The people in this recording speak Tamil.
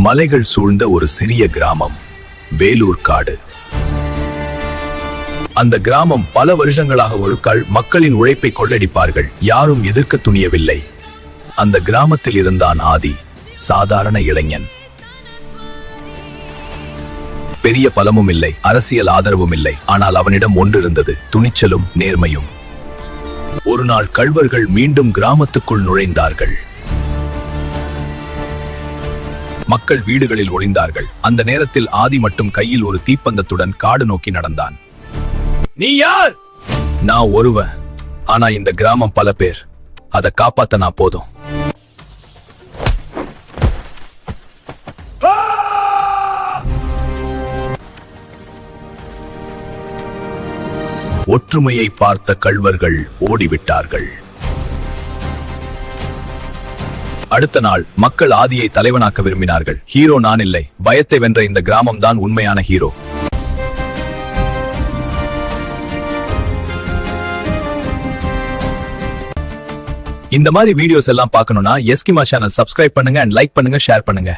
மலைகள் சூழ்ந்த ஒரு சிறிய கிராமம், வேலூர் காடு. அந்த கிராமம் பல வருஷங்களாக ஒருக்கால் மக்களின் உழைப்பை கொள்ளடிப்பார்கள். யாரும் எதிர்க்க துணியவில்லை. அந்த கிராமத்தில் இருந்தான் ஆதி, சாதாரண இளைஞன். பெரிய பலமும் இல்லை, அரசியல் ஆதரவும் இல்லை. ஆனால் அவனிடம் ஒன்று இருந்தது, துணிச்சலும் நேர்மையும். ஒரு நாள் கள்வர்கள் மீண்டும் கிராமத்துக்குள் நுழைந்தார்கள். மக்கள் வீடுகளில் ஒளிந்தார்கள். அந்த நேரத்தில் ஆதி மட்டும் கையில் ஒரு தீப்பந்தத்துடன் காடு நோக்கி நடந்தான். நீ யார்? நான் ஒருவன். ஆனா இந்த கிராமம் பல பேர். அதை காப்பாத்த நான் போதும். ஒற்றுமையை பார்த்த கள்வர்கள் ஓடிவிட்டார்கள். அடுத்த நாள் மக்கள் ஆதியை தலைவனாக்க விரும்பினார்கள். ஹீரோ நான் இல்லை, பயத்தை வென்ற இந்த கிராமம் தான் உண்மையான ஹீரோ. இந்த மாதிரி வீடியோஸ் எல்லாம் பார்க்கணும்னா எஸ்கிமா சேனல் சப்ஸ்கிரைப் பண்ணுங்க, லைக் பண்ணுங்க, ஷேர் பண்ணுங்க.